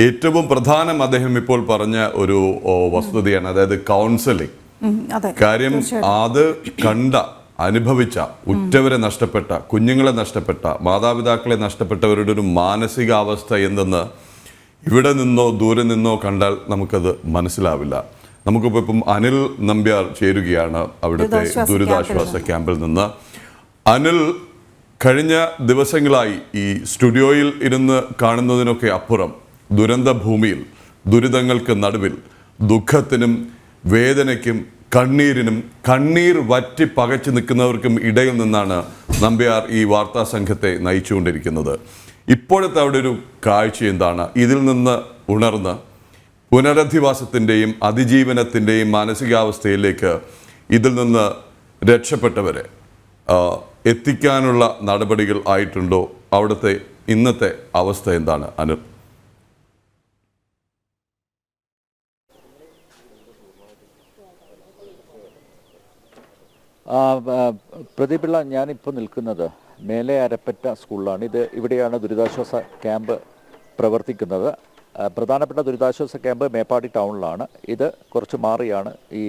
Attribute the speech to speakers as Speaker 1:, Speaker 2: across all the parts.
Speaker 1: ഏറ്റവും പ്രധാനം അദ്ദേഹം ഇപ്പോൾ പറഞ്ഞ ഒരു വസ്തുതയാണ്, അതായത് കൗൺസിലിംഗ്. കാര്യം അത് കണ്ട അനുഭവിച്ച ഉറ്റവരെ നഷ്ടപ്പെട്ട, കുഞ്ഞുങ്ങളെ നഷ്ടപ്പെട്ട, മാതാപിതാക്കളെ നഷ്ടപ്പെട്ടവരുടെ ഒരു മാനസികാവസ്ഥ എന്തെന്ന് ഇവിടെ നിന്നോ ദൂരെ നിന്നോ കണ്ടാൽ നമുക്കത് മനസ്സിലാവില്ല. നമുക്കിപ്പോൾ ഇപ്പം അനിൽ നമ്പ്യാർ ചേരുകയാണ് അവിടുത്തെ ദുരിതാശ്വാസ ക്യാമ്പിൽ നിന്ന്. അനിൽ, കഴിഞ്ഞ ദിവസങ്ങളായി ഈ സ്റ്റുഡിയോയിൽ ഇരുന്ന് കാണുന്നതിനൊക്കെ അപ്പുറം ദുരന്ത ഭൂമിയിൽ, ദുരിതങ്ങൾക്ക് നടുവിൽ, ദുഃഖത്തിനും വേദനയ്ക്കും കണ്ണീരിനും, കണ്ണീർ വറ്റി പകച്ചു നിൽക്കുന്നവർക്കും ഇടയിൽ നിന്നാണ് നമ്പ്യാർ ഈ വാർത്താ സംഘത്തെ നയിച്ചുകൊണ്ടിരിക്കുന്നത്. ഇപ്പോഴത്തെ അവിടെ ഒരു കാഴ്ച എന്താണ്? ഇതിൽ നിന്ന് ഉണർന്ന് പുനരധിവാസത്തിൻ്റെയും അതിജീവനത്തിൻ്റെയും മാനസികാവസ്ഥയിലേക്ക് ഇതിൽ നിന്ന് രക്ഷപ്പെട്ടവരെ എത്തിക്കാനുള്ള നടപടികൾ ആയിട്ടുണ്ടോ? അവിടുത്തെ ഇന്നത്തെ അവസ്ഥ എന്താണ് അനു?
Speaker 2: പ്രദീപിള്ള, ഞാനിപ്പോൾ നിൽക്കുന്നത് മേലെ അരപ്പറ്റ സ്കൂളിലാണ്. ഇവിടെയാണ് ദുരിതാശ്വാസ ക്യാമ്പ് പ്രവർത്തിക്കുന്നത്. പ്രധാനപ്പെട്ട ദുരിതാശ്വാസ ക്യാമ്പ് മേപ്പാടി ടൗണിലാണ്. ഇത് കുറച്ച് മാറിയാണ്, ഈ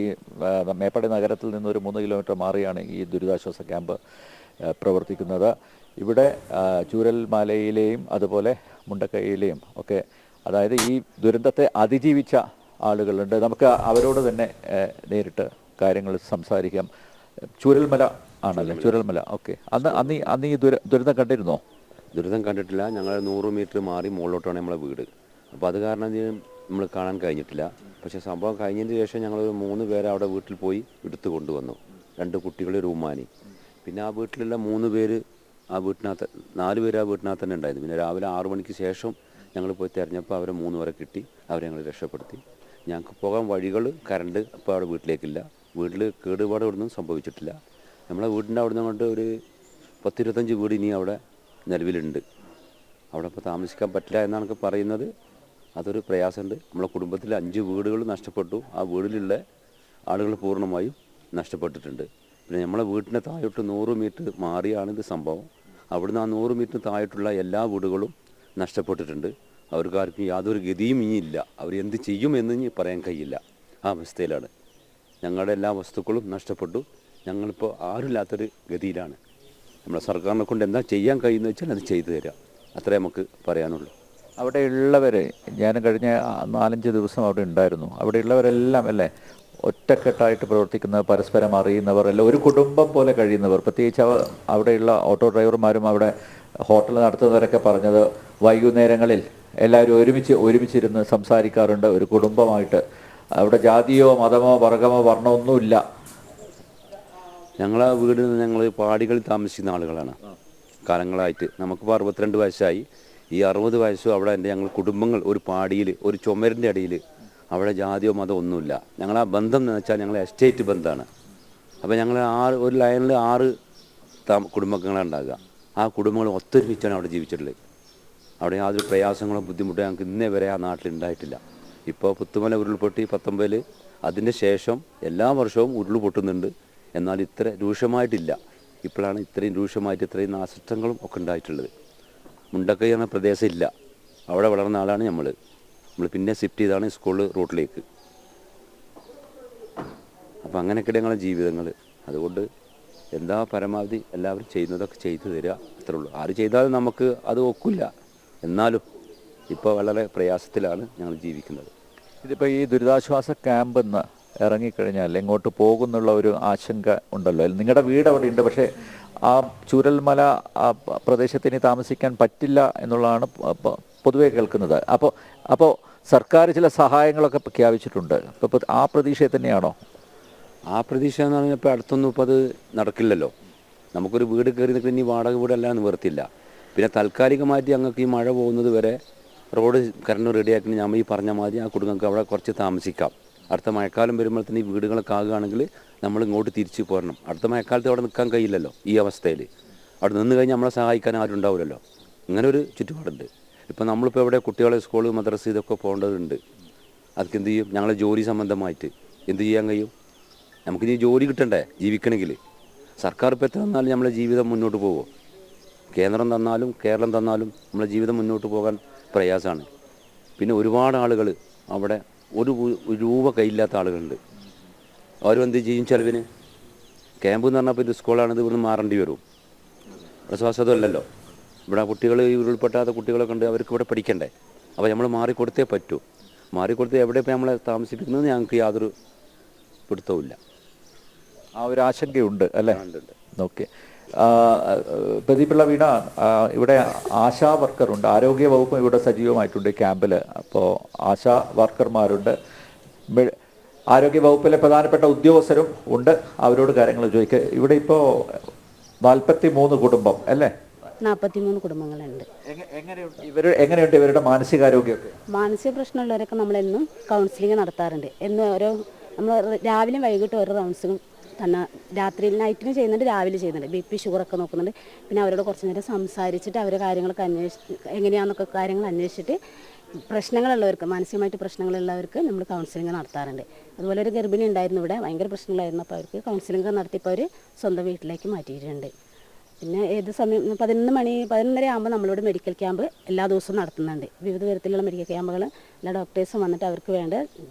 Speaker 2: മേപ്പാടി നഗരത്തിൽ നിന്ന് ഒരു 3 കിലോമീറ്റർ മാറിയാണ് ഈ ദുരിതാശ്വാസ ക്യാമ്പ് പ്രവർത്തിക്കുന്നത്. ഇവിടെ ചൂരൽമലയിലെയും അതുപോലെ മുണ്ടക്കൈയിലെയും ഒക്കെ, അതായത് ഈ ദുരന്തത്തെ അതിജീവിച്ച ആളുകളുണ്ട്. നമുക്ക് അവരോട് തന്നെ നേരിട്ട് കാര്യങ്ങൾ സംസാരിക്കാം. ചൂരൽമല ആണല്ലേ? ചൂരൽമല, ഓക്കെ. അന്ന് ഈ ദുരന്തം കണ്ടിരുന്നോ?
Speaker 3: ദുരിതം കണ്ടിട്ടില്ല. ഞങ്ങൾ 100 മീറ്റർ മാറി മുകളിലോട്ടാണ് നമ്മളെ വീട്. അപ്പോൾ അത് കാരണം നമ്മൾ കാണാൻ കഴിഞ്ഞിട്ടില്ല. പക്ഷേ സംഭവം കഴിഞ്ഞതിന് ശേഷം ഞങ്ങൾ 3 പേരെ അവിടെ വീട്ടിൽ പോയി എടുത്തു കൊണ്ടുവന്നു. 2 കുട്ടികൾ, ഒരു ഉമ്മാനി. പിന്നെ ആ വീട്ടിലുള്ള 3 പേര് ആ വീട്ടിനകത്ത്, 4 പേര് ആ വീട്ടിനകത്ത് തന്നെ ഉണ്ടായിരുന്നു. പിന്നെ രാവിലെ 6 മണിക്ക് ശേഷം ഞങ്ങൾ പോയി തിരഞ്ഞപ്പോൾ അവരെ 3 പേരെ കിട്ടി. അവരെ ഞങ്ങൾ രക്ഷപ്പെടുത്തി. ഞങ്ങൾക്ക് പോകാൻ വഴികൾ, കറണ്ട് അപ്പോൾ അവിടെ വീട്ടിലേക്കില്ല. വീട്ടിൽ കേടുപാട് ഒന്നും സംഭവിച്ചിട്ടില്ല. നമ്മളെ വീടിൻ്റെ അവിടെ നിന്ന് കൊണ്ട് ഒരു 10-25 വീട് ഇനി അവിടെ നിലവിലുണ്ട്. അവിടെ ഇപ്പോൾ താമസിക്കാൻ പറ്റില്ല എന്നാണ് പറയുന്നത്. അതൊരു പ്രയാസമുണ്ട്. നമ്മളെ കുടുംബത്തിൽ 5 വീടുകൾ നഷ്ടപ്പെട്ടു. ആ വീട്ടിലുള്ള ആളുകൾ പൂർണ്ണമായും നഷ്ടപ്പെട്ടിട്ടുണ്ട്. പിന്നെ നമ്മളെ വീട്ടിൻ്റെ താഴോട്ട് 100 മീറ്റർ മാറിയാണിത് സംഭവം. അവിടുന്ന് ആ 100 മീറ്റർ താഴോട്ടുള്ള എല്ലാ വീടുകളും നഷ്ടപ്പെട്ടിട്ടുണ്ട്. അവർക്കാർക്കും യാതൊരു ഗതിയും ഇനിയില്ല. അവർ എന്ത് ചെയ്യുമെന്ന് ഇനി പറയാൻ കഴിയില്ല. ആ അവസ്ഥയിലാണ്. ഞങ്ങളുടെ എല്ലാ വസ്തുക്കളും നഷ്ടപ്പെട്ടു. ഞങ്ങളിപ്പോൾ ആരുമില്ലാത്തൊരു ഗതിയിലാണ്. നമ്മളെ സർക്കാരിനെ കൊണ്ട് എന്താ ചെയ്യാൻ കഴിയുമെന്ന് വെച്ചാൽ അത് ചെയ്തു തരിക. അത്രേ നമുക്ക് പറയാനുള്ളൂ.
Speaker 2: അവിടെ ഉള്ളവരെ, ഞാൻ കഴിഞ്ഞ 4-5 ദിവസം അവിടെ ഉണ്ടായിരുന്നു. അവിടെ ഉള്ളവരെല്ലാം അല്ലേ ഒറ്റക്കെട്ടായിട്ട് പ്രവർത്തിക്കുന്നവർ, പരസ്പരം അറിയുന്നവർ, അല്ല ഒരു കുടുംബം പോലെ കഴിയുന്നവർ. പ്രത്യേകിച്ച് അവിടെയുള്ള ഓട്ടോ ഡ്രൈവർമാരും അവിടെ ഹോട്ടൽ നടത്തുന്നവരൊക്കെ പറഞ്ഞത് വൈകുന്നേരങ്ങളിൽ എല്ലാവരും ഒരുമിച്ചിരുന്ന് സംസാരിക്കാറുണ്ട്, ഒരു കുടുംബമായിട്ട്. അവിടെ ജാതിയോ മതമോ വർഗമോ വർണ്ണമൊന്നുമില്ല.
Speaker 3: ഞങ്ങളെ വീട് ഞങ്ങൾ പാടികളിൽ താമസിക്കുന്ന ആളുകളാണ് കാലങ്ങളായിട്ട്. നമുക്കിപ്പോൾ 62 വയസ്സായി. ഈ 60 വയസ്സും അവിടെ ഞങ്ങൾ കുടുംബങ്ങൾ ഒരു പാടിയിൽ, ഒരു ചുമരിൻ്റെ അടിയിൽ, അവിടെ ജാതിയോ മതമോ ഒന്നുമില്ല. ഞങ്ങളാ ബന്ധം എന്ന് വെച്ചാൽ ഞങ്ങൾ എസ്റ്റേറ്റ് ബന്ധമാണ്. അപ്പോൾ ഞങ്ങൾ ഒരു ലൈനിൽ 6 കുടുംബങ്ങളാണ് ഉണ്ടാകുക. ആ കുടുംബങ്ങൾ ഒത്തൊരുമിച്ചാണ് അവിടെ ജീവിച്ചിട്ടുള്ളത്. അവിടെ യാതൊരു പ്രയാസങ്ങളോ ബുദ്ധിമുട്ടോ ഞങ്ങൾക്ക് ഇന്നേ വരെ ആ നാട്ടിൽ ഉണ്ടായിട്ടില്ല. ഇപ്പോൾ പുത്തുമല ഉരുൾപൊട്ടി 19, അതിൻ്റെ ശേഷം എല്ലാ വർഷവും ഉരുൾ പൊട്ടുന്നുണ്ട്. എന്നാൽ ഇത്ര രൂക്ഷമായിട്ടില്ല. ഇപ്പോഴാണ് ഇത്രയും രൂക്ഷമായിട്ട് ഇത്രയും നാശനഷ്ടങ്ങളും ഒക്കെ ഉണ്ടായിട്ടുള്ളത്. മുണ്ടക്കൈ എന്ന പ്രദേശം ഇല്ല. അവിടെ വളർന്ന ആളാണ് നമ്മൾ പിന്നെ ഷിഫ്റ്റ് ചെയ്താണ് സ്കൂൾ റൂട്ടിലേക്ക്. അപ്പോൾ അങ്ങനെയൊക്കെ ഞങ്ങളുടെ ജീവിതങ്ങൾ. അതുകൊണ്ട് എന്താ പരമാവധി എല്ലാവരും ചെയ്യുന്നതൊക്കെ ചെയ്തു തരിക, അത്രേ ഉള്ളൂ. ആര് ചെയ്താലും നമുക്ക് അത് ഒക്കില്ല. എന്നാലും ഇപ്പോൾ വളരെ പ്രയാസത്തിലാണ് ഞങ്ങൾ ജീവിക്കുന്നത്.
Speaker 2: ഇതിപ്പോൾ ഈ ദുരിതാശ്വാസ ക്യാമ്പിൽ നിന്ന് ഇറങ്ങിക്കഴിഞ്ഞാൽ എങ്ങോട്ട് പോകുന്നുള്ള ഒരു ആശങ്ക ഉണ്ടല്ലോ. നിങ്ങളുടെ വീട് അവിടെ ഉണ്ട്, പക്ഷേ ആ ചൂരൽമല പ്രദേശത്തിന് താമസിക്കാൻ പറ്റില്ല എന്നുള്ളതാണ് പൊതുവെ കേൾക്കുന്നത്. അപ്പോൾ സർക്കാർ ചില സഹായങ്ങളൊക്കെ പ്രഖ്യാപിച്ചിട്ടുണ്ട്. അപ്പോൾ ആ പ്രതീക്ഷയെ തന്നെയാണോ?
Speaker 3: ആ പ്രതീക്ഷ എന്ന് പറഞ്ഞാൽ ഇപ്പോൾ അടുത്തൊന്നും ഇപ്പോൾ അത് നടക്കില്ലല്ലോ. നമുക്കൊരു വീട് കയറി നിൽക്കുന്ന ഇനി വാടക വീടെല്ലാം നിവർത്തില്ല. പിന്നെ താൽക്കാലികമായിട്ട് ഞങ്ങൾക്ക് ഈ മഴ പോകുന്നത് വരെ റോഡ് കറണ്ട് റെഡിയാക്കി നമ്മൾ ഈ പറഞ്ഞ മാതിരി ആ കുടുംബങ്ങൾക്ക് അവിടെ കുറച്ച് താമസിക്കാം. അടുത്ത മഴക്കാലം വരുമ്പോഴത്തേന് ഈ വീടുകളൊക്കെ ആകുകയാണെങ്കിൽ നമ്മൾ ഇങ്ങോട്ട് തിരിച്ച് പോരണം. അടുത്ത മഴക്കാലത്ത് അവിടെ നിൽക്കാൻ കഴിയില്ലല്ലോ ഈ അവസ്ഥയിൽ. അവിടെ നിന്ന് കഴിഞ്ഞാൽ നമ്മളെ സഹായിക്കാൻ ആരും ഉണ്ടാവില്ലല്ലോ. ഇങ്ങനെ ഒരു ചുറ്റുപാടുണ്ട്. ഇപ്പോൾ നമ്മളിപ്പോൾ എവിടെ കുട്ടികളെ സ്കൂൾ, മദ്രസ് ഇതൊക്കെ പോകേണ്ടതുണ്ട്. അതൊക്കെ എന്ത് ചെയ്യും? ഞങ്ങളെ ജോലി സംബന്ധമായിട്ട് എന്ത് ചെയ്യാൻ കഴിയും? നമുക്കിനി ജോലി കിട്ടണ്ടേ ജീവിക്കണമെങ്കിൽ? സർക്കാർ ഇപ്പോൾ എത്ര തന്നാലും നമ്മളെ ജീവിതം മുന്നോട്ട് പോകുമോ? കേന്ദ്രം തന്നാലും കേരളം തന്നാലും നമ്മളെ ജീവിതം മുന്നോട്ട് പോകാൻ പ്രയാസമാണ്. പിന്നെ ഒരുപാട് ആളുകൾ അവിടെ ഒരു രൂപ കയ്യില്ലാത്ത ആളുകളുണ്ട്. അവരും എന്ത് ചെയ്യും ചിലവിന്? ക്യാമ്പ് എന്ന് പറഞ്ഞപ്പോൾ ഇത് സ്കൂളാണിത്, ഇവിടുന്ന് മാറേണ്ടി വരും. ഇവിടെ ശ്വാസതമല്ലല്ലോ. ഇവിടെ കുട്ടികൾ ഉൾപ്പെട്ടാത്ത കുട്ടികളൊക്കെ ഉണ്ട്, അവർക്ക് ഇവിടെ പഠിക്കണ്ടേ. അപ്പോൾ നമ്മൾ മാറിക്കൊടുത്തേ പറ്റൂ. മാറിക്കൊടുത്ത് എവിടെ ഇപ്പോൾ നമ്മളെ താമസിപ്പിക്കുന്നത് ഞങ്ങൾക്ക് യാതൊരു പിടുത്തവുമില്ല.
Speaker 2: ആ ഒരു ആശങ്കയുണ്ട് അല്ലേ? ഓക്കെ. പ്രദീപിള്ള വീണ, ഇവിടെ ആശാ വർക്കറുണ്ട്, ആരോഗ്യ വകുപ്പും ഇവിടെ സജീവമായിട്ടുണ്ട് ക്യാമ്പിൽ. അപ്പോൾ ആശാ വർക്കർമാരുണ്ട്, ആരോഗ്യ വകുപ്പിലെ പ്രധാനപ്പെട്ട ഉദ്യോഗസ്ഥരും ഉണ്ട്. അവരോട് കാര്യങ്ങൾ ചോദിക്കുക. ഇവിടെ ഇപ്പോൾ 43 കുടുംബം അല്ലേ?
Speaker 4: 43 കുടുംബങ്ങളുണ്ട്.
Speaker 2: എങ്ങനെയുണ്ട് ഇവരുടെ മാനസികാരോഗ്യമൊക്കെ?
Speaker 4: മാനസിക പ്രശ്നമുള്ളവരൊക്കെ നമ്മളെന്നും കൗൺസിലിംഗ് നടത്താറുണ്ട്. നമ്മൾ രാവിലെയും വൈകിട്ടും ഓരോ റൗണ്ട്സും തന്നെ, രാത്രിയിൽ നൈറ്റിന് ചെയ്യുന്നുണ്ട്, രാവിലെ ചെയ്യുന്നുണ്ട്. BP ഷുഗറൊക്കെ നോക്കുന്നുണ്ട്. പിന്നെ അവരോട് കുറച്ച് നേരം സംസാരിച്ചിട്ട് അവരുടെ കാര്യങ്ങളൊക്കെ എങ്ങനെയാണെന്നൊക്കെ കാര്യങ്ങൾ അന്വേഷിച്ചിട്ട് പ്രശ്നങ്ങളുള്ളവർക്ക്, മാനസികമായിട്ട് പ്രശ്നങ്ങളുള്ളവർക്ക് നമ്മൾ കൗൺസിലിംഗ് നടത്താറുണ്ട്. അതുപോലെ ഒരു ഗർഭിണി ഉണ്ടായിരുന്നു ഇവിടെ, ഭയങ്കര പ്രശ്നങ്ങളായിരുന്നു. അപ്പോൾ അവർക്ക് കൗൺസിലിംഗ് നടത്തിയപ്പോൾ അവർ സ്വന്തം വീട്ടിലേക്ക് മാറ്റിയിട്ടുണ്ട്. പിന്നെ ഏത് സമയം 11:30 ആകുമ്പോൾ നമ്മളിവിടെ മെഡിക്കൽ ക്യാമ്പ് എല്ലാ ദിവസവും നടത്തുന്നുണ്ട്. വിവിധ തരത്തിലുള്ള മെഡിക്കൽ ക്യാമ്പുകൾ എല്ലാ ഡോക്ടേഴ്സും വന്നിട്ട് അവർക്ക് വേണ്ട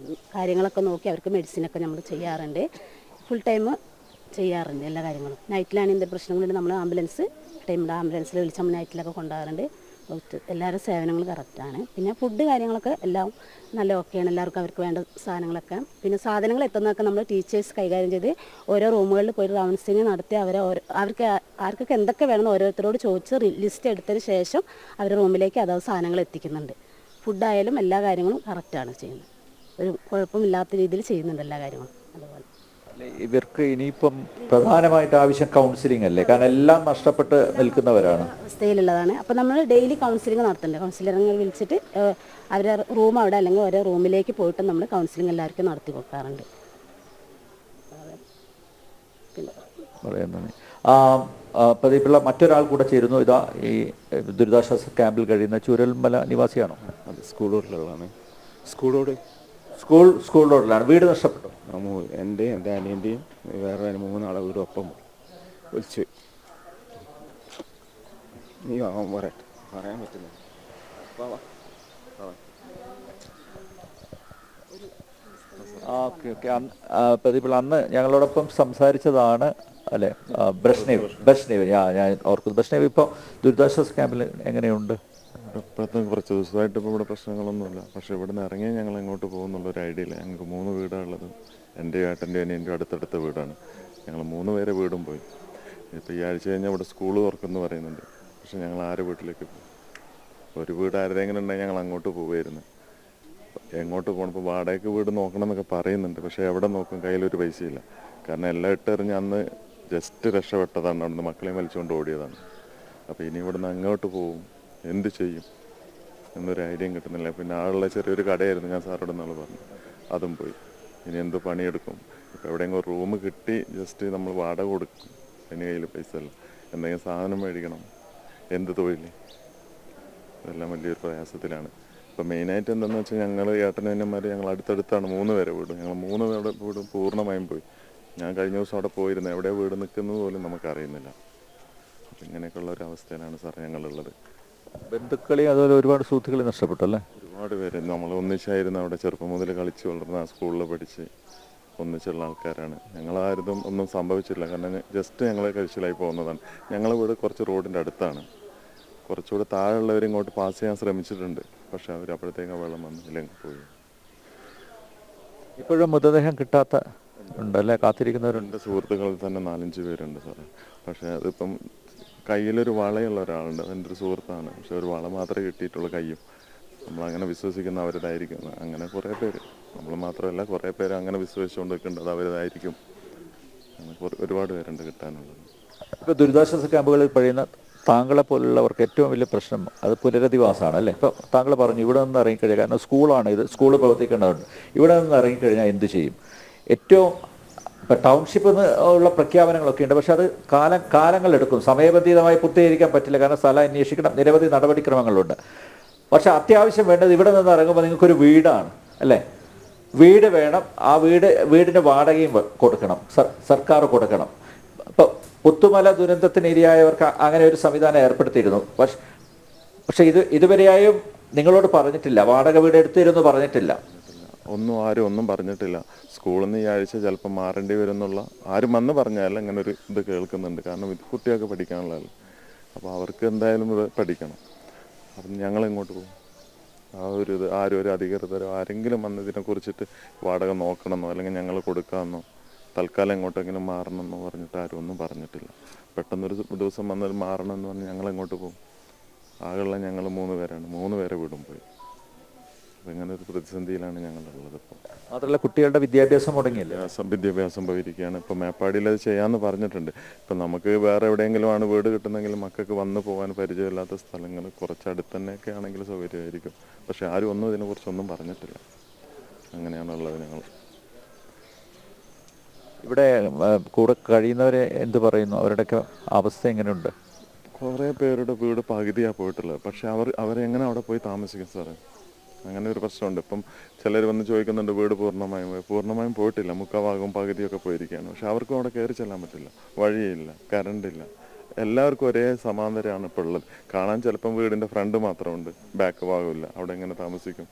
Speaker 4: കാര്യങ്ങളൊക്കെ നോക്കി അവർക്ക് മെഡിസിനൊക്കെ നമ്മൾ ചെയ്യാറുണ്ട്. ഫുൾ ടൈം ചെയ്യാറുണ്ട് എല്ലാ കാര്യങ്ങളും. നൈറ്റിലാണ് എന്തെങ്കിലും പ്രശ്നങ്ങളുണ്ടെങ്കിൽ നമ്മൾ ആംബുലൻസിൽ വിളിച്ച് നമ്മൾ നൈറ്റിലൊക്കെ കൊണ്ടുപോകാറുണ്ട്. എല്ലാവരും സേവനങ്ങൾ കറക്റ്റാണ്. പിന്നെ ഫുഡ് കാര്യങ്ങളൊക്കെ എല്ലാം നല്ല ഓക്കെയാണ്. എല്ലാവർക്കും അവർക്ക് വേണ്ട സാധനങ്ങളൊക്കെ, പിന്നെ സാധനങ്ങൾ എത്തുന്നതൊക്കെ നമ്മൾ ടീച്ചേഴ്സ് കൈകാര്യം ചെയ്ത് ഓരോ റൂമുകളിൽ പോയി കൗൺസിലിംഗ് നടത്തി അവർക്ക് ആർക്കൊക്കെ എന്തൊക്കെ വേണമെന്ന് ഓരോരുത്തരോട് ചോദിച്ച് ലിസ്റ്റ് എടുത്തതിന് ശേഷം അവരുടെ റൂമിലേക്ക് അതാത് സാധനങ്ങൾ എത്തിക്കുന്നുണ്ട്. ഫുഡായാലും എല്ലാ കാര്യങ്ങളും കറക്റ്റാണ് ചെയ്യുന്നത്. ഒരു കുഴപ്പമില്ലാത്ത രീതിയിൽ ചെയ്യുന്നുണ്ട് എല്ലാ കാര്യങ്ങളും. അതുപോലെ
Speaker 2: ഇവർക്ക് ഇനിയിപ്പം പ്രധാനമായിട്ട് ആവശ്യം കൗൺസിലിംഗ് അല്ലേ? കാരണം എല്ലാം നഷ്ടപ്പെട്ട് നിൽക്കുന്നവരാണ്,
Speaker 4: അവസ്ഥയിലുള്ളതാണ്. അപ്പോൾ നമ്മൾ ഡെയിലി കൗൺസിലിംഗ് നടത്തുന്നുണ്ട്. കൗൺസിലറിനെ വിളിച്ചിട്ട് അവരുടെ റൂം അവിടെ അല്ലെങ്കിൽ ഓരോ റൂമിലേക്ക് പോയിട്ട് നമ്മൾ കൗൺസിലിംഗ് എല്ലാവർക്കും നടത്തി കൊടുക്കാറുണ്ട്.
Speaker 2: പ്രദീപിള്ള, മറ്റൊരാൾ കൂടെ ചേരുന്നു. ഇതാ ഈ ദുരിതാശ്വാസ ക്യാമ്പിൽ കഴിയുന്ന ചൂരൽമല നിവാസിയാണോ?
Speaker 5: അത് സ്കൂൾ റോഡിലുള്ളതാണ്.
Speaker 2: സ്കൂൾ റോഡിലാണ്. വീട് നഷ്ടപ്പെട്ടു?
Speaker 5: എൻ്റെ അനിയൻ്റെയും വേറെ 3 ആളെ വീടും ഒപ്പം വിളിച്ച് നീ പറയാൻ പറ്റില്ല.
Speaker 2: ഓക്കെ. പ്രദീപിള്ള, അന്ന് ഞങ്ങളോടൊപ്പം സംസാരിച്ചതാണ് അല്ലേ ബഷ്നേവ്? ഞാൻ ഓർക്കുന്നു. ബഷ്നേവ്, ഇപ്പോൾ ദുരിതാശ്വാസ ക്യാമ്പിൽ എങ്ങനെയുണ്ട്?
Speaker 6: ഇപ്പോഴത്തെ കുറച്ച് ദിവസമായിട്ട് ഇപ്പോൾ ഇവിടെ പ്രശ്നങ്ങളൊന്നുമില്ല. പക്ഷേ ഇവിടെ നിന്ന് ഇറങ്ങി ഞങ്ങൾ എങ്ങോട്ട് പോകുന്നുള്ളൊരു ഐഡിയ ഇല്ല. ഞങ്ങൾക്ക് 3 വീടാണുള്ളത്. എൻ്റെ ഏട്ടൻ്റെ അനിയൻ്റെ അടുത്തടുത്ത വീടാണ്. ഞങ്ങൾ 3 പേരെ വീടും പോയി. ഇപ്പോൾ ഈ ആഴ്ച കഴിഞ്ഞാൽ ഇവിടെ സ്കൂൾ തുറക്കുമെന്ന് പറയുന്നുണ്ട്. പക്ഷേ ഞങ്ങൾ ആരെ വീട്ടിലേക്ക് പോകും? ഒരു വീട് ആരുടെയെങ്കിലും ഉണ്ടെങ്കിൽ ഞങ്ങൾ അങ്ങോട്ട് പോകുമായിരുന്നു. എങ്ങോട്ട് പോകണം? ഇപ്പോൾ വാടകയ്ക്ക് വീട് നോക്കണം എന്നൊക്കെ പറയുന്നുണ്ട്. പക്ഷേ എവിടെ നോക്കും? കയ്യിലൊരു പൈസയില്ല. കാരണം എല്ലാം ഇട്ടെറിഞ്ഞ് അന്ന് ജസ്റ്റ് രക്ഷപ്പെട്ടതാണ്. അവിടുന്ന് മക്കളെയും വലിച്ചുകൊണ്ട് ഓടിയതാണ്. അപ്പോൾ ഇനി ഇവിടുന്ന് അങ്ങോട്ട് പോകും, എന്ത് ചെയ്യും എന്നൊരു ഐഡിയയും കിട്ടുന്നില്ല. പിന്നെ ആളുള്ള ചെറിയൊരു കടയായിരുന്നു, ഞാൻ സാറോട് നാൾ പറഞ്ഞു, അതും പോയി. ഇനി എന്ത് പണിയെടുക്കും? ഇപ്പോൾ എവിടെയെങ്കിലും റൂം കിട്ടി ജസ്റ്റ് നമ്മൾ വാടക കൊടുക്കും. അതിന് കയ്യിൽ പൈസ അല്ല. എന്തെങ്കിലും സാധനം മേടിക്കണം, എന്ത് തൊഴിൽ? ഇതെല്ലാം വലിയൊരു പ്രയാസത്തിലാണ്. ഇപ്പോൾ മെയിനായിട്ട് എന്താണെന്ന് വെച്ചാൽ ഞങ്ങൾ ഏട്ടനന്മാർ ഞങ്ങൾ അടുത്തടുത്താണ് 3 പേരെ വീട്. ഞങ്ങൾ 3 പേരുടെ വീട് പൂർണ്ണമായും പോയി. ഞാൻ കഴിഞ്ഞ ദിവസം അവിടെ പോയിരുന്നു. എവിടെ വീട് നിൽക്കുന്നത് പോലും നമുക്കറിയുന്നില്ല. അപ്പം ഇങ്ങനെയൊക്കെയുള്ള ഒരു അവസ്ഥയിലാണ് സാർ ഞങ്ങളുള്ളത്.
Speaker 2: ബന്ധുക്കളെയും അതുപോലെ ഒരുപാട് സുഹൃത്തുക്കളെ നഷ്ടപ്പെട്ടു അല്ലേ?
Speaker 6: ഒരുപാട് പേര് നമ്മൾ ഒന്നിച്ചായിരുന്നു അവിടെ ചെറുപ്പം മുതൽ കളിച്ച് വളർന്ന, സ്കൂളിൽ പഠിച്ച് ഒന്നിച്ചുള്ള ആൾക്കാരാണ്. ഞങ്ങളാരും ഒന്നും സംഭവിച്ചില്ല. കാരണം ജസ്റ്റ് ഞങ്ങൾ കഴിച്ചിലായി പോകുന്നതാണ്. ഞങ്ങളുടെ വീട് കുറച്ച് റോഡിൻ്റെ അടുത്താണ്. കുറച്ചുകൂടെ താഴെയുള്ളവർ ഇങ്ങോട്ട് പാസ് ചെയ്യാൻ ശ്രമിച്ചിട്ടുണ്ട്. പക്ഷെ അവർ അപ്പോഴത്തേക്കും വെള്ളം വന്ന് ഇല്ലെങ്കിൽ പോയി.
Speaker 2: ഇപ്പോഴും മൃതദേഹം കിട്ടാത്ത ഉണ്ടല്ലേ? കാത്തിരിക്കുന്നവരുണ്ട്.
Speaker 6: എൻ്റെ സുഹൃത്തുക്കളിൽ തന്നെ 4-5 പേരുണ്ട് സാറേ. പക്ഷേ അതിപ്പം കയ്യിലൊരു വളയുള്ള ഒരാളുണ്ട്, അതെൻ്റെ ഒരു സുഹൃത്താണ്. പക്ഷെ ഒരു വള മാത്രമേ കിട്ടിയിട്ടുള്ളൂ. കയ്യും നമ്മളങ്ങനെ വിശ്വസിക്കുന്ന അവരുതായിരിക്കും. അങ്ങനെ കുറേ പേര്, നമ്മൾ മാത്രമല്ല കുറേ പേര് അങ്ങനെ വിശ്വസിച്ചുകൊണ്ട് നിൽക്കേണ്ടത് അവരുതായിരിക്കും. ഒരുപാട് പേരുണ്ട് കിട്ടാനുള്ളത്.
Speaker 2: ഇപ്പോൾ ദുരിതാശ്വാസ ക്യാമ്പുകളിൽ കഴിയുന്ന താങ്കളെ പോലുള്ളവർക്ക് ഏറ്റവും വലിയ പ്രശ്നം അത് പുനരധിവാസമാണ് അല്ലേ? ഇപ്പോൾ താങ്കൾ പറഞ്ഞു ഇവിടെ നിന്ന് ഇറങ്ങിക്കഴിഞ്ഞാൽ, കാരണം സ്കൂളാണ് ഇത്, സ്കൂൾ പ്രവർത്തിക്കേണ്ടതുണ്ട്. ഇവിടെ നിന്ന് ഇറങ്ങിക്കഴിഞ്ഞാൽ എന്ത് ചെയ്യും? ഏറ്റവും ഇപ്പം ടൗൺഷിപ്പ് ഉള്ള പ്രഖ്യാപനങ്ങളൊക്കെ ഉണ്ട്. പക്ഷെ അത് കാലങ്ങളെടുക്കും. സമയബന്ധിതമായി പൂർത്തീകരിക്കാൻ പറ്റില്ല. കാരണം സ്ഥലം അന്വേഷിക്കണം, നിരവധി നടപടിക്രമങ്ങളുണ്ട്. പക്ഷെ അത്യാവശ്യം വേണ്ടത് ഇവിടെ നിന്ന് ഇറങ്ങുമ്പോൾ നിങ്ങൾക്കൊരു വീടാണ് അല്ലേ? വീട് വേണം. ആ വീടിൻ്റെ വാടകയും കൊടുക്കണം, സർക്കാർ കൊടുക്കണം. ഇപ്പോൾ പുത്തുമല ദുരന്തത്തിന് ഇരയായവർക്ക് അങ്ങനെ ഒരു സംവിധാനം ഏർപ്പെടുത്തിയിരുന്നു. പക്ഷെ ഇതുവരെയായും നിങ്ങളോട് പറഞ്ഞിട്ടില്ല, വാടക വീട് എടുത്തിരുന്നു പറഞ്ഞിട്ടില്ല?
Speaker 6: ആരും ഒന്നും പറഞ്ഞിട്ടില്ല. സ്കൂളിൽ നിന്ന് ഈ ആഴ്ച ചിലപ്പോൾ മാറേണ്ടി വരും എന്നുള്ള ആരും വന്ന് പറഞ്ഞാലും അങ്ങനെ ഒരു ഇത് കേൾക്കുന്നുണ്ട്. കാരണം ഇത് കുട്ടികൾക്ക് പഠിക്കാനുള്ളതല്ല. അപ്പോൾ അവർക്ക് എന്തായാലും ഇത് പഠിക്കണം. അപ്പം ഞങ്ങൾ എങ്ങോട്ട് പോകും? ഇത് ആരും ഒരു അധികൃതരോ ആരെങ്കിലും വന്ന് ഇതിനെക്കുറിച്ചിട്ട് വാടക നോക്കണമെന്നോ അല്ലെങ്കിൽ ഞങ്ങൾ കൊടുക്കാമെന്നോ തൽക്കാലം എങ്ങോട്ടെങ്കിലും മാറണമെന്നോ പറഞ്ഞിട്ട് ആരും ഒന്നും പറഞ്ഞിട്ടില്ല. പെട്ടെന്നൊരു ദിവസം വന്നത് മാറണമെന്ന് പറഞ്ഞ് ഞങ്ങൾ എങ്ങോട്ട് പോകും? ആകെയുള്ള ഞങ്ങൾ 3 പേരാണ്. 3 പേരെ വീടും പോയി. അപ്പം ഇങ്ങനെ ഒരു പ്രതിസന്ധിയിലാണ് ഞങ്ങളുള്ളത്. ഇപ്പോൾ
Speaker 2: മാത്രമല്ല കുട്ടികളുടെ വിദ്യാഭ്യാസം മുടങ്ങിയല്ലേ?
Speaker 6: വിദ്യാഭ്യാസം പോയിരിക്കുകയാണ്. ഇപ്പോൾ മേപ്പാടിയിൽ അത് ചെയ്യാമെന്ന് പറഞ്ഞിട്ടുണ്ട്. ഇപ്പം നമുക്ക് വേറെ എവിടെയെങ്കിലും ആണ് വീട് കിട്ടുന്നെങ്കിൽ മക്കൾക്ക് വന്നു പോകാൻ പരിചയമില്ലാത്ത സ്ഥലങ്ങൾ കുറച്ചടുത്ത് തന്നെയൊക്കെ ആണെങ്കിൽ സൗകര്യമായിരിക്കും. പക്ഷേ ആരും ഒന്നും ഇതിനെക്കുറിച്ചൊന്നും പറഞ്ഞിട്ടില്ല. അങ്ങനെയാണുള്ളത്. ഞങ്ങൾ
Speaker 2: ഇവിടെ കൂടെ കഴിയുന്നവരെ എന്ത് പറയുന്നു? അവരുടെയൊക്കെ അവസ്ഥ എങ്ങനെയുണ്ട്?
Speaker 6: കുറേ പേരുടെ വീട് പകുതിയാണ് പോയിട്ടുള്ളത്. പക്ഷേ അവരെങ്ങനെ അവിടെ പോയി താമസിക്കും സാറേ? അങ്ങനെ ഒരു പ്രശ്നമുണ്ട്. ഇപ്പം ചിലർ വന്ന് ചോദിക്കുന്നുണ്ട് വീട് പൂർണ്ണമായും പോയിട്ടില്ല, മുക്കാഭാഗവും പകുതിയൊക്കെ പോയിരിക്കുകയാണ്. പക്ഷെ അവർക്കും അവിടെ കയറി ചെല്ലാൻ പറ്റില്ല, വഴിയില്ല, കറണ്ടില്ല. എല്ലാവർക്കും ഒരേ സമാന്തരമാണ് ഇപ്പോൾ ഉള്ളത്. കാണാൻ ചിലപ്പം വീടിൻ്റെ ഫ്രണ്ട് മാത്രമുണ്ട്, ബാക്ക് ഭാഗമില്ല. അവിടെ എങ്ങനെ താമസിക്കും?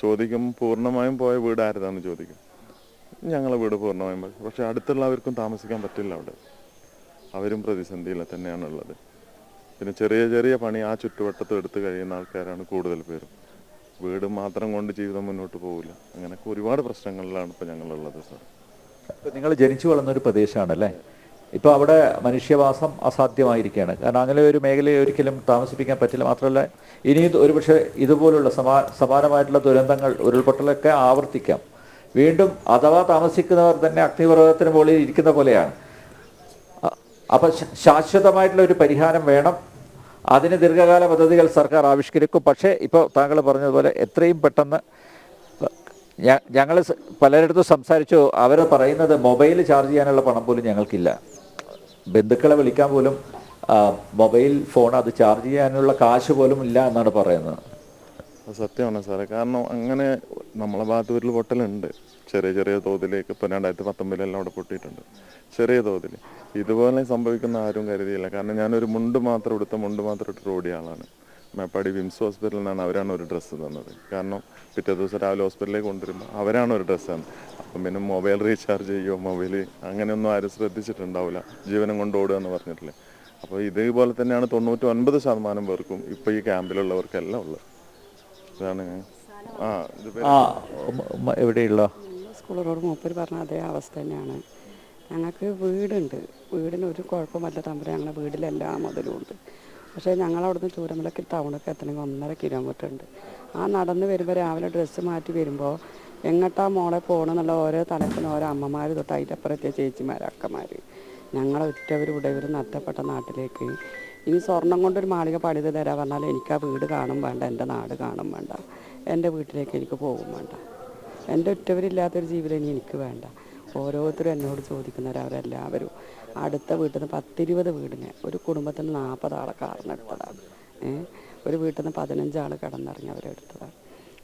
Speaker 6: ചോദിക്കും പൂർണ്ണമായും പോയ വീട് ആരുതാന്ന് ചോദിക്കും. ഞങ്ങളെ വീട് പൂർണ്ണമായും പോയി. പക്ഷെ അടുത്തുള്ളവർക്കും താമസിക്കാൻ പറ്റില്ല അവിടെ. അവരും പ്രതിസന്ധിയിൽ തന്നെയാണുള്ളത്. പിന്നെ ചെറിയ ചെറിയ പണി ആ ചുറ്റുവട്ടത്ത് എടുത്ത് കഴിയുന്ന ആൾക്കാരാണ് കൂടുതൽ പേരും. വീട് മാത്രം കൊണ്ട് ജീവിതം മുന്നോട്ട് പോകില്ല. അങ്ങനെയൊക്കെ ഒരുപാട് പ്രശ്നങ്ങളിലാണ് ഇപ്പോൾ ഞങ്ങളുള്ളത് സാർ.
Speaker 2: ഇപ്പം നിങ്ങൾ ജനിച്ചു വളർന്നൊരു പ്രദേശമാണല്ലേ? ഇപ്പോൾ അവിടെ മനുഷ്യവാസം അസാധ്യമായിരിക്കുകയാണ്. കാരണം അങ്ങനെ ഒരു മേഖലയെ ഒരിക്കലും താമസിപ്പിക്കാൻ പറ്റില്ല. മാത്രമല്ല ഇനി ഒരുപക്ഷെ ഇതുപോലുള്ള സമാനമായിട്ടുള്ള ദുരന്തങ്ങൾ, ഉരുൾപൊട്ടലൊക്കെ ആവർത്തിക്കാം വീണ്ടും. അഥവാ താമസിക്കുന്നവർ തന്നെ അഗ്നിപർവ്വതത്തിന് മുകളിൽ ഇരിക്കുന്ന പോലെയാണ്. അപ്പം ശാശ്വതമായിട്ടുള്ള ഒരു പരിഹാരം വേണം. അതിന് ദീർഘകാല പദ്ധതികൾ സർക്കാർ ആവിഷ്കരിക്കും. പക്ഷേ ഇപ്പോൾ താങ്കൾ പറഞ്ഞതുപോലെ എത്രയും പെട്ടെന്ന് ഞങ്ങൾ പലരിടത്തും സംസാരിച്ചു. അവർ പറയുന്നത് മൊബൈൽ ചാർജ് ചെയ്യാനുള്ള പണം പോലും ഞങ്ങൾക്കില്ല. ബന്ധുക്കളെ വിളിക്കാൻ പോലും മൊബൈൽ ഫോൺ അത് ചാർജ് ചെയ്യാനുള്ള കാശ് പോലും ഇല്ല എന്നാണ് പറയുന്നത്.
Speaker 6: സത്യമാണ് സാറേ. കാരണം അങ്ങനെ നമ്മളെ ഭാഗത്ത് ഉരുൾപൊട്ടലുണ്ട് ചെറിയ ചെറിയ തോതിലേക്ക്. ഇപ്പോൾ 2019 അവിടെ പൊട്ടിയിട്ടുണ്ട് ചെറിയ തോതിൽ. ഇതുപോലെ സംഭവിക്കുന്ന ആരും കരുതിയില്ല. കാരണം ഞാനൊരു മുണ്ട് മാത്രം ഇട്ടിട്ട് ഓടിയ ആളാണ്. മേപ്പാടി വിംസ് ഹോസ്പിറ്റലിൽ നിന്നാണ് അവരാണ് ഒരു ഡ്രസ്സ് തന്നത്. കാരണം പിറ്റേ ദിവസം രാവിലെ ഹോസ്പിറ്റലിലേക്ക് കൊണ്ടുവരുമ്പോൾ അവരാണ് ഒരു ഡ്രസ്സ് തന്നത്. അപ്പം പിന്നെ മൊബൈൽ റീചാർജ് ചെയ്യുമോ, മൊബൈൽ അങ്ങനെയൊന്നും ആരും ശ്രദ്ധിച്ചിട്ടുണ്ടാവില്ല. ജീവനം കൊണ്ട് ഓടുക എന്ന് പറഞ്ഞിട്ടില്ലേ. അപ്പോൾ ഇതേപോലെ തന്നെയാണ് 99% പേർക്കും ഇപ്പോൾ ഈ ക്യാമ്പിലുള്ളവർക്കെല്ലാം ഉള്ളത്. ഇതാണ്
Speaker 2: എവിടെയുള്ള
Speaker 7: സ്കൂൾ റോഡ് മൂപ്പര് പറഞ്ഞ അതേ അവസ്ഥ തന്നെയാണ്. ഞങ്ങൾക്ക് വീടുണ്ട്, വീടിന് ഒരു കുഴപ്പമല്ല തമ്പുരാൻ. ഞങ്ങളുടെ വീട്ടിലെല്ലാ മുതലും ഉണ്ട്. പക്ഷേ ഞങ്ങളവിടുന്ന് ചൂരമലക്ക് ടൗണൊക്കെ എത്തണമെങ്കിൽ 1.5 കിലോമീറ്റർ ഉണ്ട്. ആ നടന്ന് വരുമ്പോൾ രാവിലെ ഡ്രസ്സ് മാറ്റി വരുമ്പോൾ എങ്ങോട്ടാ മോളെ പോകണമെന്നുള്ള ഓരോ തലത്തിന് ഓരോ അമ്മമാർ തൊട്ട് അതിൻ്റെ അപ്പുറത്തെ ചേച്ചിമാർ, അക്കമാർ, ഞങ്ങളെ ഉറ്റവരും ഉടയവരും നഷ്ടപ്പെട്ട നാട്ടിലേക്ക് ഇനി സ്വർണം കൊണ്ടൊരു മാളിക പണിത് തരാൻ പറഞ്ഞാൽ എനിക്ക് ആ വീട് കാണും വേണ്ട, എൻ്റെ നാട് കാണും വേണ്ട, എൻ്റെ വീട്ടിലേക്ക് എനിക്ക് പോകും വേണ്ട. എൻ്റെ ഉറ്റവരില്ലാത്തൊരു ജീവിതം ഇനി എനിക്ക് വേണ്ട. ഓരോരുത്തരും എന്നോട് ചോദിക്കുന്നവരവരെല്ലാവരും അടുത്ത വീട്ടിൽ നിന്ന് 10-20 വീടിന് ഒരു കുടുംബത്തിന് 40 ആളെ കാറിനെടുത്തതാണ്. ഒരു വീട്ടിൽ നിന്ന് 15 ആൾ കിടന്നിറങ്ങി അവരെടുത്തതാണ്.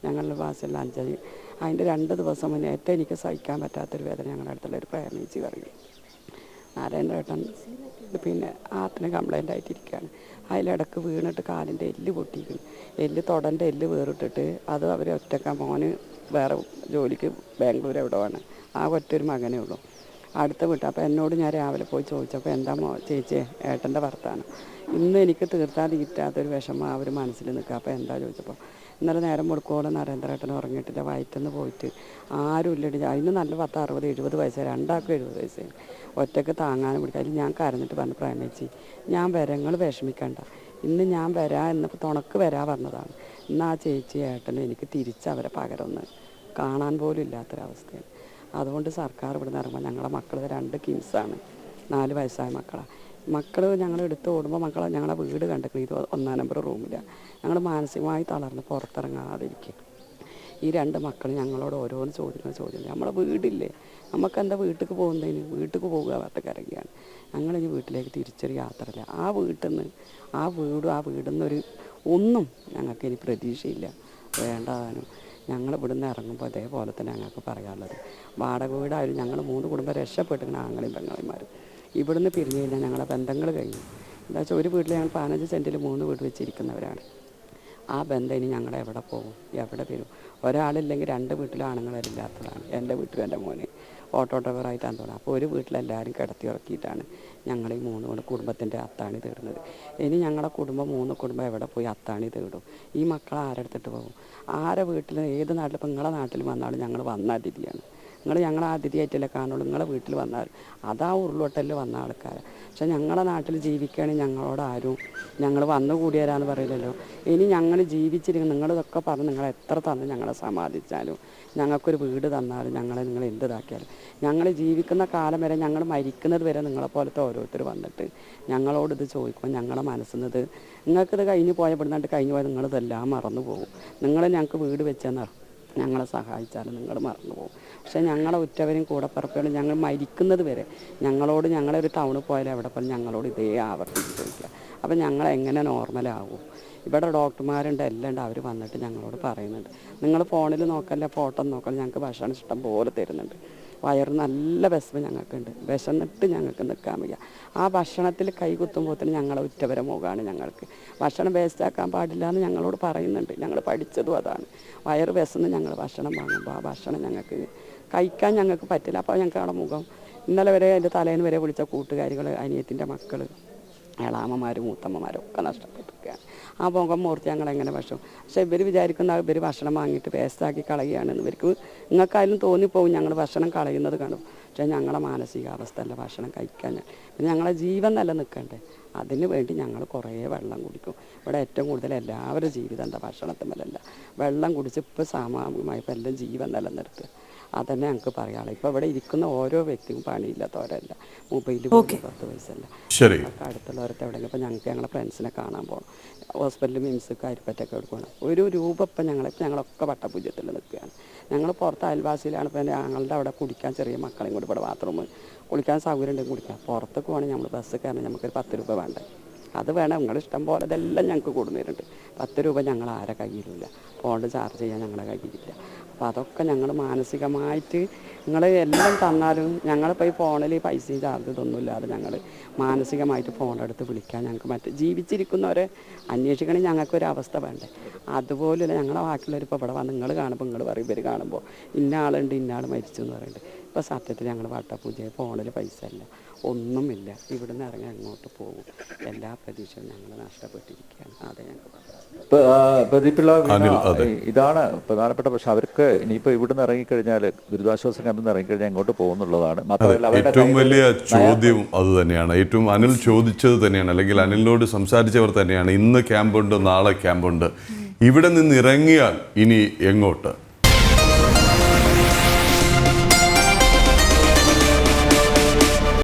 Speaker 7: ഞങ്ങളുടെ ഭാഷയിൽ 5. അതിൻ്റെ 2 ദിവസം മുന്നേ ഏറ്റവും എനിക്ക് സഹിക്കാൻ പറ്റാത്തൊരു വേദന ഞങ്ങളുടെ അടുത്തുള്ള ഒരു പ്രേമിച്ച് പറയും. നാരായണേട്ടൻ പിന്നെ ആത്തിന് കംപ്ലൈൻ്റ് ആയിട്ടിരിക്കുകയാണ്. അതിലിടക്ക് വീണിട്ട് കാലിൻ്റെ എല്ല് പൊട്ടിയിരിക്കുന്നു. തൊടൻ്റെ എല്ല് വേറിട്ടിട്ട് അത് അവർ മോന് വേറെ ജോലിക്ക് ബാംഗ്ലൂർ എവിടെ വേണം. ആ ഒറ്റൊരു മകനേ ഉള്ളൂ അടുത്ത വീട്ടിൽ. അപ്പോൾ എന്നോട് ഞാൻ രാവിലെ പോയി ചോദിച്ചപ്പോൾ എന്താ ചേച്ചി ഏട്ടൻ്റെ ഭർത്താനം ഇന്ന് എനിക്ക് തീർത്താൽ തീറ്റാത്തൊരു വിഷമം അവർ മനസ്സിൽ നിൽക്കുക. അപ്പോൾ എന്താ ചോദിച്ചപ്പോൾ ഇന്നലെ നേരം മുടുക്കോളം നരേന്ദ്രേട്ടൻ ഉറങ്ങിയിട്ടില്ല, വയറ്റിന്ന് പോയിട്ട് ആരും ഇല്ലടി. അതിന് നല്ല 10, 60, 70 വയസ്സായി. രണ്ടാൾക്കും 70 വയസ്സായി. ഒറ്റയ്ക്ക് താങ്ങാനും പിടിക്കുക. അതിൽ ഞാൻ കരഞ്ഞിട്ട് പറഞ്ഞു, പ്രേമേച്ചി ഞാൻ വരാം, നിങ്ങൾ വിഷമിക്കണ്ട, ഇന്ന് ഞാൻ വരാം എന്നപ്പോൾ തുണക്ക് വരാൻ പറഞ്ഞതാണ്. ഇന്ന് ആ ചേച്ചി ഏട്ടനും എനിക്ക് തിരിച്ചവരെ പകരമൊന്ന് കാണാൻ പോലും ഇല്ലാത്തൊരവസ്ഥയാണ്. അതുകൊണ്ട് സർക്കാർ ഇവിടെ നിന്ന് ഇറങ്ങുമ്പോൾ ഞങ്ങളെ മക്കൾ 2 കിംസാണ്, 4 വയസ്സായ മക്കളാണ്. മക്കൾ ഞങ്ങൾ എടുത്ത് ഓടുമ്പോൾ ഞങ്ങളെ വീട് കണ്ടിരിക്കുന്നത് ഇത് 1-ാം നമ്പർ റൂമിലാണ്. ഞങ്ങൾ മാനസികമായി തളർന്ന് പുറത്തിറങ്ങാതിരിക്കും. ഈ 2 മക്കൾ ഞങ്ങളോട് ഓരോന്ന് ചോദിക്കുന്ന നമ്മളെ വീടില്ലേ, നമുക്കെന്താ വീട്ടിലേക്ക് പോകുന്നതിന്, വീട്ടിലേക്ക് പോകുക ഭാഗത്തേക്ക് ഞങ്ങളിനി വീട്ടിലേക്ക് തിരിച്ചൊരു യാത്രയില്ല. ആ വീടിൽ നിന്നൊരു ഒന്നും ഞങ്ങൾക്ക് ഇനി പ്രതീക്ഷയില്ല, വേണ്ടാതാനും. ഞങ്ങൾ ഇവിടുന്ന് ഇറങ്ങുമ്പോൾ അതേപോലെ തന്നെ ഞങ്ങൾക്ക് പറയാനുള്ളത്, വാടക വീടായാലും ഞങ്ങൾ 3 കുടുംബം രക്ഷപ്പെട്ടിരിക്കുന്ന ആങ്ങളെയും പെങ്ങളന്മാരും ഇവിടുന്ന് പിരിഞ്ഞു കഴിഞ്ഞാൽ ഞങ്ങളെ ബന്ധങ്ങൾ കഴിഞ്ഞു. എന്താ വെച്ചാൽ ഒരു വീട്ടിൽ ഞങ്ങൾ 15 സെൻറ്റിൽ 3 വീട് വെച്ചിരിക്കുന്നവരാണ്. ആ ബന്ധം ഇനി ഞങ്ങൾ എവിടെ പോകും, എവിടെ വരും? ഒരാളില്ലെങ്കിൽ 2 വീട്ടിലും ആണുങ്ങളില്ലാത്തതാണ്. എൻ്റെ വീട്ടിലും എൻ്റെ മോന് ഓട്ടോ ഡ്രൈവറായിട്ടാണ് തോന്നുന്നത്. അപ്പോൾ ഒരു വീട്ടിലെല്ലാവരും കിടത്തി ഉറക്കിയിട്ടാണ് ഞങ്ങൾ ഈ 3 കുടുംബത്തിൻ്റെ അത്താണി തേടുന്നത്. ഇനി ഞങ്ങളുടെ കുടുംബം 3 കുടുംബം എവിടെ പോയി അത്താണി തേടും? ഈ മക്കളെ ആരെടുത്തിട്ട് പോകും? ആരെ വീട്ടിൽ, ഏത് നാട്ടിൽ, ഇപ്പം നിങ്ങളെ നാട്ടിൽ വന്നാലും ഞങ്ങൾ വന്ന അതിഥിയാണ്. നിങ്ങൾ ഞങ്ങളെ അതിഥിയായിട്ടല്ലേ കാണുള്ളൂ. നിങ്ങളെ വീട്ടിൽ വന്നാൽ അതാ ഉരുളോട്ടലിൽ വന്ന ആൾക്കാരെ. പക്ഷെ ഞങ്ങളെ നാട്ടിൽ ജീവിക്കുകയാണെങ്കിൽ ഞങ്ങളോട് ആരും ഞങ്ങൾ വന്നു കൂടിയരാന്ന് പറയില്ലല്ലോ. ഇനി ഞങ്ങൾ ജീവിച്ചിരിക്കും, നിങ്ങളിതൊക്കെ പറഞ്ഞ് നിങ്ങൾ എത്ര തന്ന് ഞങ്ങളെ സമാധിച്ചാലും, ഞങ്ങൾക്കൊരു വീട് തന്നാലും, ഞങ്ങളെ നിങ്ങൾ എന്തിതാക്കിയാലും, ഞങ്ങൾ ജീവിക്കുന്ന കാലം വരെ, ഞങ്ങൾ മരിക്കുന്നത് വരെ നിങ്ങളെപ്പോലത്തെ ഓരോരുത്തർ വന്നിട്ട് ഞങ്ങളോട് ഇത് ചോദിക്കുമ്പോൾ ഞങ്ങളെ മനസ്സിന്നത് നിങ്ങൾക്കിത് കഴിഞ്ഞ് പോയപ്പെടുന്നിട്ട് കഴിഞ്ഞ് പോയാൽ നിങ്ങളിതെല്ലാം മറന്നു പോകും. നിങ്ങൾ ഞങ്ങൾക്ക് വീട് വെച്ചെന്ന് ഞങ്ങളെ സഹായിച്ചാലും നിങ്ങൾ മറന്നു പോകും. പക്ഷേ ഞങ്ങളെ ഉറ്റവരും കൂടപ്പറപ്പുകളും ഞങ്ങൾ മരിക്കുന്നത് വരെ ഞങ്ങളോട്, ഞങ്ങളൊരു ടൗണിൽ പോയാലും എവിടെ പോലും ഞങ്ങളോട് ഇതേ ആവർത്തിച്ച് ചോദിക്കുക. അപ്പം ഞങ്ങളെങ്ങനെ നോർമലാകും? ഇവിടെ ഡോക്ടർമാരുണ്ട്, എല്ലാം ഉണ്ട്, അവർ വന്നിട്ട് ഞങ്ങളോട് പറയുന്നുണ്ട്, നിങ്ങൾ ഫോണിൽ നോക്കല്ല, ഫോട്ടോ നോക്കല്ല, ഞങ്ങൾക്ക് ഭക്ഷണം ഇഷ്ടം പോലെ തരുന്നുണ്ട്. വയറ് നല്ല വിശപ്പ് ഞങ്ങൾക്കുണ്ട്, വിശന്നിട്ട് ഞങ്ങൾക്ക് നിൽക്കാൻ വയ്യ. ആ ഭക്ഷണത്തിൽ കൈ കുത്തുമ്പോഴത്തേന് ഞങ്ങളെ ഉറ്റവരെ മുഖമാണ് ഞങ്ങൾക്ക്. ഭക്ഷണം വേസ്റ്റാക്കാൻ പാടില്ല എന്ന് ഞങ്ങളോട് പറയുന്നുണ്ട്. ഞങ്ങൾ പഠിച്ചതും അതാണ്. വയറ് വിശന്ന് ഞങ്ങൾ ഭക്ഷണം വാങ്ങുമ്പോൾ ആ ഭക്ഷണം ഞങ്ങൾക്ക് കഴിക്കാൻ ഞങ്ങൾക്ക് പറ്റില്ല. അപ്പോൾ ഞങ്ങൾക്ക് അവിടെ മുഖം, ഇന്നലെ വരെ എൻ്റെ തലേന്ന് വരെ വിളിച്ച കൂട്ടുകാരികൾ, അനിയത്തിൻ്റെ മക്കൾ, ഏളാമ്മമാരും മൂത്തമ്മമാരൊക്കെ നഷ്ടപ്പെട്ടിരിക്കുകയാണ്. ആ മുഖം മൂർത്തി ഞങ്ങളെങ്ങനെ ഭക്ഷണം. പക്ഷേ ഇവർ വിചാരിക്കുന്ന ഇവർ ഭക്ഷണം വാങ്ങിയിട്ട് വേസ്റ്റാക്കി കളയുകയാണെന്ന് ഇവർക്ക്, നിങ്ങൾക്കായാലും തോന്നിപ്പോവും ഞങ്ങൾ ഭക്ഷണം കളയുന്നത് കാണും. പക്ഷേ ഞങ്ങളെ മാനസികാവസ്ഥ അല്ല ഭക്ഷണം കഴിക്കാൻ. പിന്നെ ഞങ്ങളെ ജീവൻ നിലനിൽക്കണ്ടേ, അതിന് വേണ്ടി ഞങ്ങൾ കുറേ വെള്ളം കുടിക്കും. ഇവിടെ ഏറ്റവും കൂടുതൽ എല്ലാവരുടെ ജീവിതം എന്താ, ഭക്ഷണത്തിന്മേലല്ല, വെള്ളം കുടിച്ച് ഇപ്പോൾ സാമാന്യമായി ഇപ്പോൾ എല്ലാം ജീവൻ നിലനിർത്തുക. അതന്നെ ഞങ്ങൾക്ക് പറയാനുള്ളത്. ഇപ്പോൾ ഇവിടെ ഇരിക്കുന്ന ഓരോ വ്യക്തിയും പണിയില്ലാത്തവരല്ല, മൊബൈലിൽ 10 വയസ്സല്ല.
Speaker 1: ശരി,
Speaker 7: അടുത്തുള്ളവരത്തെ എവിടെയെങ്കിലും ഇപ്പോൾ ഞങ്ങൾക്ക് ഞങ്ങളെ ഫ്രണ്ട്സിനെ കാണാൻ പോകണം, ഹോസ്പിറ്റലിൽ മിംസ് കാര്യപ്പറ്റൊക്കെ എടുക്കണം. ഒരു രൂപ ഇപ്പം ഞങ്ങളൊക്കെ വട്ടപൂജ്യത്തിൽ നിൽക്കുകയാണ്. ഞങ്ങൾ പുറത്ത് അയൽവാസിയിലാണ്. ഇപ്പം ഞങ്ങളുടെ അവിടെ കുടിക്കാൻ ചെറിയ മക്കളെയും കൂടി ഇവിടെ ബാത്റൂം കുളിക്കാൻ സൗകര്യം ഉണ്ടെങ്കിൽ കുടിക്കാം. പുറത്തേക്ക് വേണമെങ്കിൽ നമ്മൾ ബസ് കയറണം, നമുക്കൊരു 10 രൂപ വേണ്ടേ? അത് വേണം. നിങ്ങൾ ഇഷ്ടം പോലെ ഇതെല്ലാം ഞങ്ങൾക്ക് കൊടുക്കുന്നുണ്ട്. 10 രൂപ ഞങ്ങൾ ആരെ കയ്യിലില്ല, ഫോണിൽ ചാർജ് ചെയ്യാൻ ഞങ്ങളുടെ കയ്യിലില്ല. അപ്പോൾ അതൊക്കെ ഞങ്ങൾ മാനസികമായിട്ട്, നിങ്ങൾ എല്ലാം തന്നാലും ഞങ്ങളിപ്പോൾ ഈ ഫോണിൽ പൈസയും ചാർജ് ഇതൊന്നുമില്ലാതെ ഞങ്ങൾ മാനസികമായിട്ട് ഫോണെടുത്ത് വിളിക്കാൻ ഞങ്ങൾക്ക് മറ്റ് ജീവിച്ചിരിക്കുന്നവരെ അന്വേഷിക്കണമെങ്കിൽ ഞങ്ങൾക്കൊരവസ്ഥ വേണ്ടേ? അതുപോലെയല്ല ഞങ്ങളെ ബാക്കിയുള്ളവർ ഇപ്പോൾ ഇവിടെ വന്ന് നിങ്ങൾ കാണുമ്പോൾ നിങ്ങൾ പറയും, ഇവർ കാണുമ്പോൾ ഇന്ന ആളുണ്ട്, ഇന്ന ആൾ മരിച്ചു എന്ന് പറയുന്നുണ്ട്. ഇപ്പോൾ സത്യത്തിൽ ഞങ്ങൾ വട്ടപൂജ, ഫോണിൽ പൈസ ഇല്ല, ഒന്നുമില്ല. ഇവിടുന്ന് ഇറങ്ങി അങ്ങോട്ട് പോകും. എല്ലാ പ്രതീക്ഷയും ഞങ്ങൾ നഷ്ടപ്പെട്ടിരിക്കുകയാണ്. അതെ ഞങ്ങൾക്ക്
Speaker 2: പ്രദീപിള്ള, ഇതാണ് പ്രധാനപ്പെട്ട പ്രശ്നം. അവർക്ക് ഇനിയിപ്പോൾ ഇവിടുന്ന് ഇറങ്ങിക്കഴിഞ്ഞാൽ, ദുരിതാശ്വാസ ക്യാമ്പിൽ നിന്ന് ഇറങ്ങിക്കഴിഞ്ഞാൽ എങ്ങോട്ട് പോകുന്നുള്ളതാണ്. മാത്രമല്ല
Speaker 1: ഏറ്റവും വലിയ ചോദ്യവും അത് തന്നെയാണ്. ഏറ്റവും അനിൽ ചോദിച്ചത് തന്നെയാണ്, അല്ലെങ്കിൽ അനിലിനോട് സംസാരിച്ചവർ തന്നെയാണ്. ഇന്ന് ക്യാമ്പുണ്ട്, നാളെ ക്യാമ്പുണ്ട്, ഇവിടെ നിന്ന് ഇറങ്ങിയാൽ ഇനി എങ്ങോട്ട്?